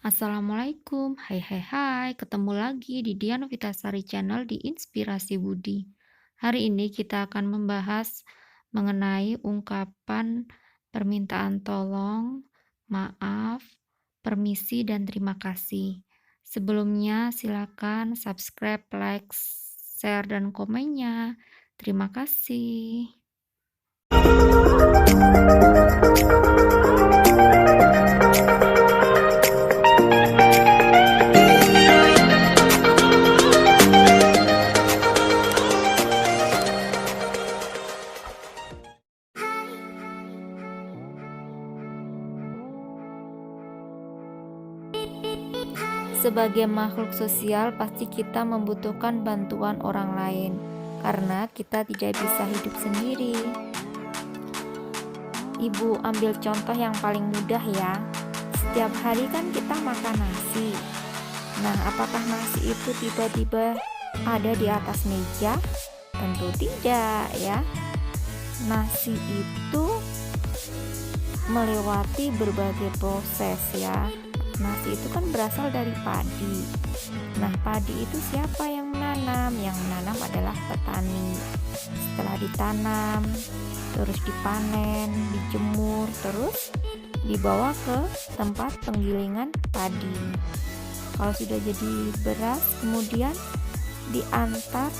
Assalamualaikum, hai, ketemu lagi di Dian Vitasari Channel di Inspirasi Budi. Hari ini kita akan membahas mengenai ungkapan permintaan tolong, maaf, permisi, dan terima kasih. Sebelumnya silakan subscribe, like, share, dan komennya. Terima kasih. Sebagai makhluk sosial, pasti kita membutuhkan bantuan orang lain, karena kita tidak bisa hidup sendiri. Ibu ambil contoh yang paling mudah ya. Setiap hari kan kita makan nasi. Nah, apakah nasi itu tiba-tiba ada di atas meja? Tentu tidak ya. Nasi itu melewati berbagai proses ya. Nasi itu kan berasal dari padi. Nah, padi itu siapa yang menanam? Yang menanam adalah petani. Setelah ditanam, terus dipanen, dijemur, terus dibawa ke tempat penggilingan padi. Kalau sudah jadi beras, kemudian diantar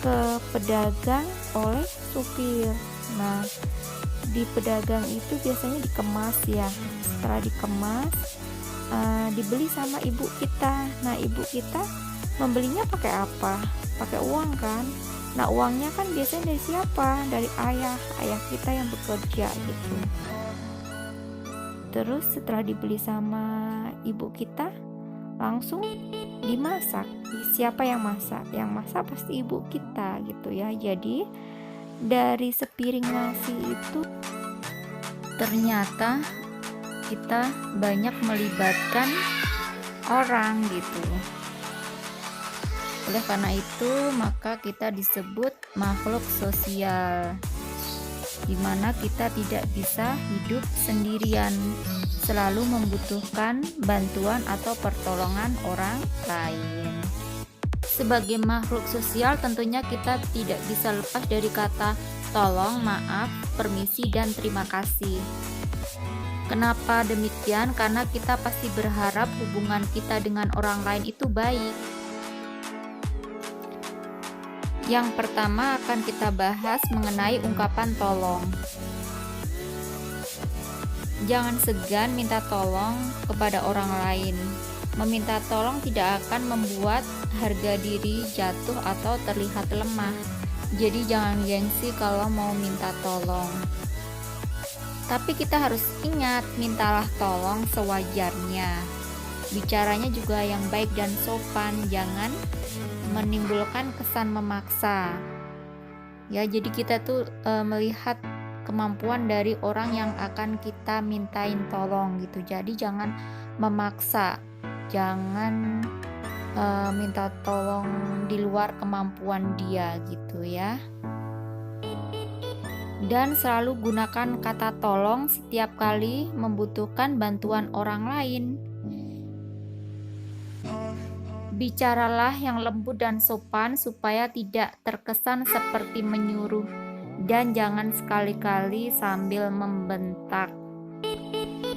ke pedagang oleh supir. Nah, di pedagang itu biasanya dikemas ya. Setelah dikemas, dibeli sama ibu kita. Nah, ibu kita membelinya pakai apa? Pakai uang kan? Nah, uangnya kan biasanya dari siapa? Dari ayah kita yang bekerja gitu. Terus setelah dibeli sama ibu kita, langsung dimasak. Siapa yang masak? Yang masak pasti ibu kita gitu ya. Jadi dari sepiring nasi itu ternyata kita banyak melibatkan orang gitu. Oleh karena itu, maka kita disebut makhluk sosial, di mana kita tidak bisa hidup sendirian, selalu membutuhkan bantuan atau pertolongan orang lain. Sebagai makhluk sosial, tentunya kita tidak bisa lepas dari kata tolong, maaf, permisi, dan terima kasih. Kenapa demikian? Karena kita pasti berharap hubungan kita dengan orang lain itu baik. Yang pertama akan kita bahas mengenai ungkapan tolong. Jangan segan minta tolong kepada orang lain. Meminta tolong tidak akan membuat harga diri jatuh atau terlihat lemah. Jadi jangan gengsi kalau mau minta tolong. Tapi kita harus ingat, mintalah tolong sewajarnya. Bicaranya juga yang baik dan sopan, jangan menimbulkan kesan memaksa. Ya, jadi kita tuh melihat kemampuan dari orang yang akan kita mintain tolong gitu. Jadi jangan memaksa, jangan minta tolong di luar kemampuan dia gitu ya. Dan selalu gunakan kata tolong setiap kali membutuhkan bantuan orang lain. Bicaralah yang lembut dan sopan supaya tidak terkesan seperti menyuruh, dan jangan sekali-kali sambil membentak.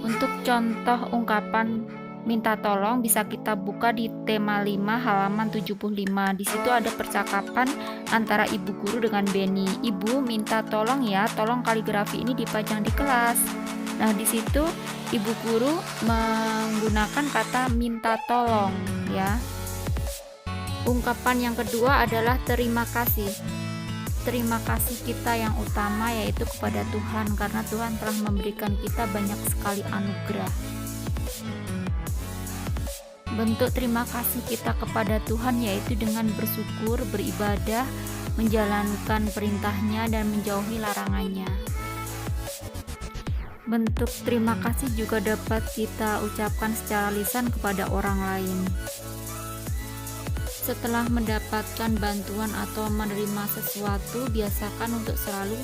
Untuk contoh ungkapan minta tolong bisa kita buka di tema 5 halaman 75. Di situ ada percakapan antara ibu guru dengan Benny. Ibu minta tolong ya, tolong kaligrafi ini dipajang di kelas. Nah, di situ ibu guru menggunakan kata minta tolong ya. Ungkapan yang kedua adalah terima kasih. Terima kasih kita yang utama yaitu kepada Tuhan, karena Tuhan telah memberikan kita banyak sekali anugerah. Bentuk terima kasih kita kepada Tuhan yaitu dengan bersyukur, beribadah, menjalankan perintahnya, dan menjauhi larangannya. Bentuk terima kasih juga dapat kita ucapkan secara lisan kepada orang lain. Setelah mendapatkan bantuan atau menerima sesuatu, biasakan untuk selalu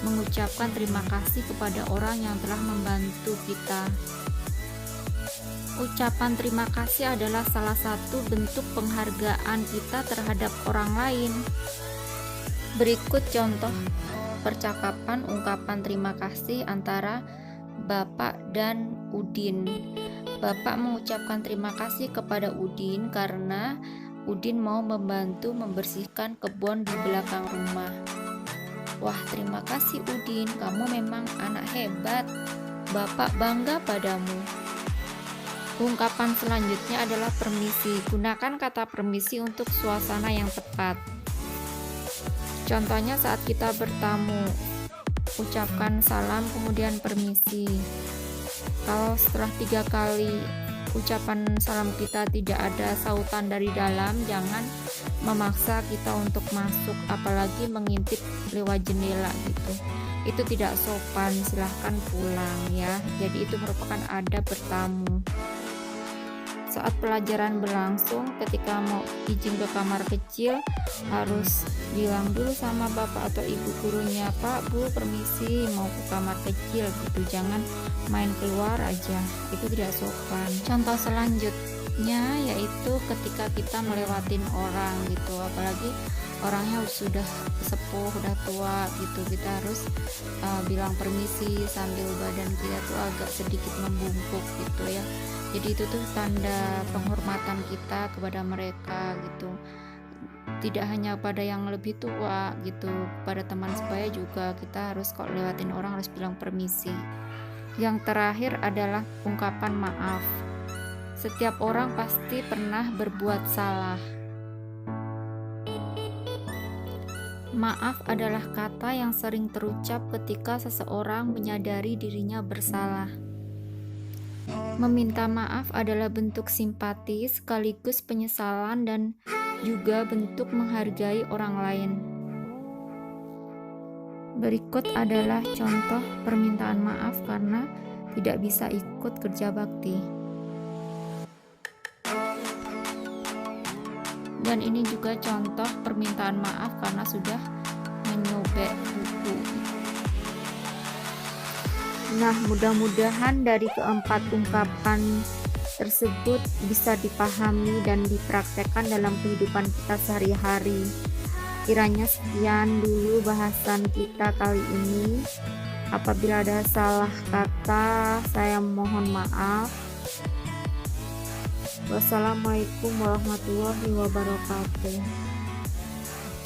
mengucapkan terima kasih kepada orang yang telah membantu kita. Ucapan terima kasih adalah salah satu bentuk penghargaan kita terhadap orang lain. Berikut contoh percakapan ungkapan terima kasih antara Bapak dan Udin. Bapak mengucapkan terima kasih kepada Udin karena Udin mau membantu membersihkan kebun di belakang rumah. Wah, terima kasih Udin, kamu memang anak hebat. Bapak bangga padamu. Ungkapan selanjutnya adalah permisi. Gunakan kata permisi untuk suasana yang tepat. Contohnya saat kita bertamu, ucapkan salam kemudian permisi. Kalau setelah 3 kali ucapan salam kita tidak ada sautan dari dalam, jangan memaksa kita untuk masuk, apalagi mengintip lewat jendela gitu. Itu tidak sopan, silahkan pulang ya. Jadi itu merupakan adab bertamu. Saat pelajaran berlangsung, ketika mau izin ke kamar kecil, harus bilang dulu sama bapak atau ibu gurunya, Pak, Bu, permisi mau ke kamar kecil gitu. Jangan main keluar aja, itu tidak sopan. Contoh selanjutnya yaitu ketika kita melewatin orang gitu, apalagi orangnya sudah sepuh, udah tua gitu, kita harus bilang permisi sambil badan kita tuh agak sedikit membungkuk gitu ya. Jadi itu tuh tanda penghormatan kita kepada mereka gitu. Tidak hanya pada yang lebih tua gitu, pada teman sebaya juga kita harus, kalau lewatin orang harus bilang permisi. Yang terakhir adalah ungkapan maaf. Setiap orang pasti pernah berbuat salah. Maaf adalah kata yang sering terucap ketika seseorang menyadari dirinya bersalah. Meminta maaf adalah bentuk simpati sekaligus penyesalan dan juga bentuk menghargai orang lain. Berikut adalah contoh permintaan maaf karena tidak bisa ikut kerja bakti. Dan ini juga contoh permintaan maaf karena sudah menyobek buku. Nah, mudah-mudahan dari keempat ungkapan tersebut bisa dipahami dan dipraktekkan dalam kehidupan kita sehari-hari. Kiranya sekian dulu bahasan kita kali ini. Apabila ada salah kata, saya mohon maaf. Wassalamualaikum warahmatullahi wabarakatuh.